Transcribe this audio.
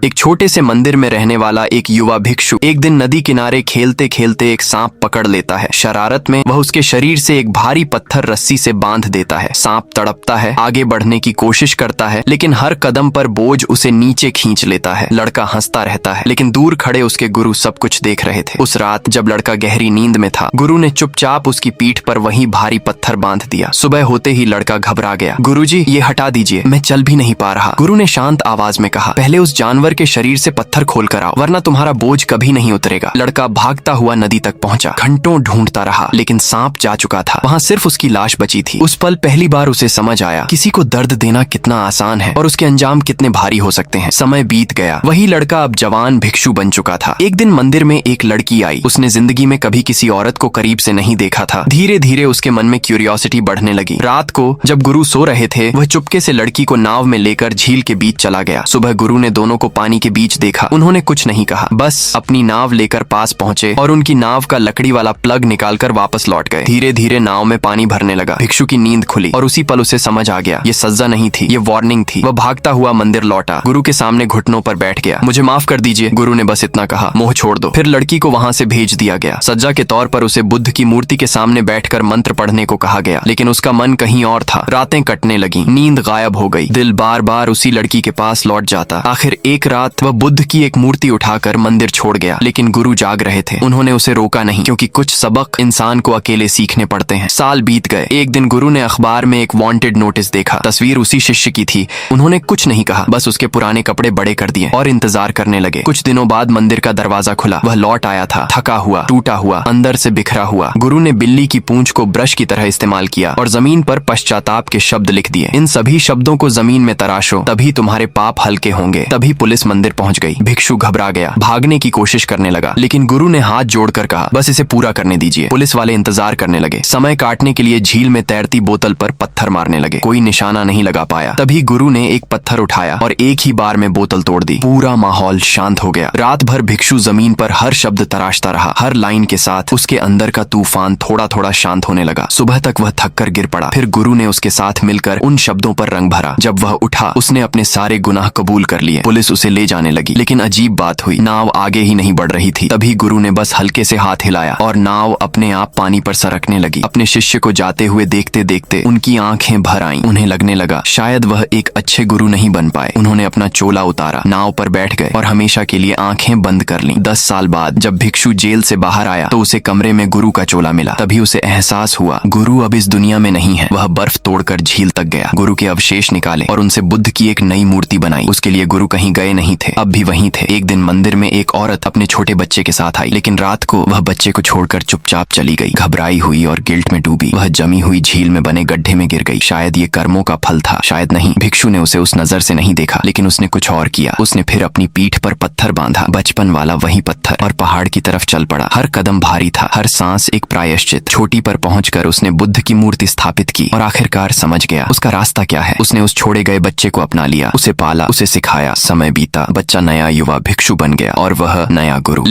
एक छोटे से मंदिर में रहने वाला एक युवा भिक्षु एक दिन नदी किनारे खेलते खेलते एक सांप पकड़ लेता है। शरारत में वह उसके शरीर से एक भारी पत्थर रस्सी से बांध देता है। सांप तड़पता है, आगे बढ़ने की कोशिश करता है, लेकिन हर कदम पर बोझ उसे नीचे खींच लेता है। लड़का हंसता रहता है, लेकिन दूर खड़े उसके गुरु सब कुछ देख रहे थे। उस रात जब लड़का गहरी नींद में था, गुरु ने चुपचाप उसकी पीठ पर वही भारी पत्थर बांध दिया। सुबह होते ही लड़का घबरा गया। गुरुजी, ये हटा दीजिए, मैं चल भी नहीं पा रहा। गुरु ने शांत आवाज में कहा, पहले उस जानवर के शरीर से पत्थर खोल कर आओ, वरना तुम्हारा बोझ कभी नहीं उतरेगा। लड़का भागता हुआ नदी तक पहुंचा। घंटों ढूंढता रहा, लेकिन सांप जा चुका था। वहां सिर्फ उसकी लाश बची थी। उस पल पहली बार उसे समझ आया, किसी को दर्द देना कितना आसान है और उसके अंजाम कितने भारी हो सकते हैं। समय बीत गया। वही लड़का अब जवान भिक्षु बन चुका था। एक दिन मंदिर में एक लड़की आई। उसने जिंदगी में कभी किसी औरत को करीब से नहीं देखा था। धीरे धीरे उसके मन में क्यूरियोसिटी बढ़ने लगी। रात को जब गुरु सो रहे थे, वह चुपके से लड़की को नाव में लेकर झील के बीच चला गया। सुबह गुरु ने दोनों को पानी के बीच देखा। उन्होंने कुछ नहीं कहा, बस अपनी नाव लेकर पास पहुंचे और उनकी नाव का लकड़ी वाला प्लग निकालकर वापस लौट गए। धीरे धीरे नाव में पानी भरने लगा। भिक्षु की नींद खुली और उसी पल उसे समझ आ गया, ये सजा नहीं थी, ये वार्निंग थी। वह भागता हुआ मंदिर लौटा। गुरु के सामने घुटनों पर बैठ गया। मुझे माफ कर दीजिए। गुरु ने बस इतना कहा, मोह छोड़ दो। फिर लड़की को वहां से भेज दिया गया। सजा के तौर पर उसे बुद्ध की मूर्ति के सामने बैठकर मंत्र पढ़ने को कहा गया, लेकिन उसका मन कहीं और था। रातें कटने लगी, नींद गायब हो गई। दिल बार बार उसी लड़की के पास लौट जाता। आखिर एक रात वह बुद्ध की एक मूर्ति उठाकर मंदिर छोड़ गया, लेकिन गुरु जाग रहे थे। उन्होंने उसे रोका नहीं, क्योंकि कुछ सबक इंसान को अकेले सीखने पड़ते हैं। साल बीत गए। एक दिन गुरु ने अखबार में एक वांटेड नोटिस देखा। तस्वीर उसी शिष्य की थी। उन्होंने कुछ नहीं कहा, बस उसके पुराने कपड़े बड़े कर दिए और इंतजार करने लगे। कुछ दिनों बाद मंदिर का दरवाजा खुला। वह लौट आया था, थका हुआ, टूटा हुआ, अंदर से बिखरा हुआ। गुरु ने बिल्ली की पूंछ को ब्रश की तरह इस्तेमाल किया और जमीन पर पश्चाताप के शब्द लिख दिए। इन सभी शब्दों को जमीन में तराशो, तभी तुम्हारे पाप हल्के होंगे। तभी पुलिस मंदिर पहुंच गई। भिक्षु घबरा गया, भागने की कोशिश करने लगा, लेकिन गुरु ने हाथ जोड़कर कहा, बस इसे पूरा करने दीजिए। पुलिस वाले इंतजार करने लगे। समय काटने के लिए झील में तैरती बोतल पर पत्थर मारने लगे। कोई निशाना नहीं लगा पाया। तभी गुरु ने एक पत्थर उठाया और एक ही बार में बोतल तोड़ दी। पूरा माहौल शांत हो गया। रात भर भिक्षु जमीन पर हर शब्द तराशता रहा। हर लाइन के साथ उसके अंदर का तूफान थोड़ा थोड़ा शांत होने लगा। सुबह तक वह थक कर गिर पड़ा। फिर गुरु ने उसके साथ मिलकर उन शब्दों पर रंग भरा। जब वह उठा, उसने अपने सारे गुनाह कबूल कर लिए। पुलिस उसे ले जाने लगी, लेकिन अजीब बात हुई, नाव आगे ही नहीं बढ़ रही थी। तभी गुरु ने बस हल्के से हाथ हिलाया और नाव अपने आप पानी पर सरकने लगी। अपने शिष्य को जाते हुए देखते देखते उनकी आंखें भर आईं। उन्हें लगने लगा शायद वह एक अच्छे गुरु नहीं बन पाए। उन्होंने अपना चोला उतारा, नाव पर बैठ गए और हमेशा के लिए आंखें बंद कर लीं। 10 साल बाद जब भिक्षु जेल से बाहर आया, तो उसे कमरे में गुरु का चोला मिला। तभी उसे एहसास हुआ, गुरु अब इस दुनिया में नहीं है। वह बर्फ तोड़कर झील तक गया, गुरु के अवशेष निकाले और उनसे बुद्ध की एक नई मूर्ति बनाई। उसके लिए गुरु कहीं गए नहीं थे, अब भी वहीं थे। एक दिन मंदिर में एक औरत अपने छोटे बच्चे के साथ आई, लेकिन रात को वह बच्चे को छोड़कर चुपचाप चली गई। घबराई हुई और गिल्ट में डूबी, वह जमी हुई झील में बने गड्ढे में गिर गई। शायद ये कर्मों का फल था, शायद नहीं। भिक्षु ने उसे उस नजर से नहीं देखा, लेकिन उसने कुछ और किया। उसने फिर अपनी पीठ पर पत्थर बांधा, बचपन वाला वही पत्थर, और पहाड़ की तरफ चल पड़ा। हर कदम भारी था, हर सांस एक प्रायश्चित। चोटी पर पहुंचकर उसने बुद्ध की मूर्ति स्थापित की और आखिरकार समझ गया उसका रास्ता क्या है। उसने उस छोड़े गए बच्चे को अपना लिया, उसे पाला, उसे सिखाया। समय बीता, बच्चा नया युवा भिक्षु बन गया और वह नया गुरु।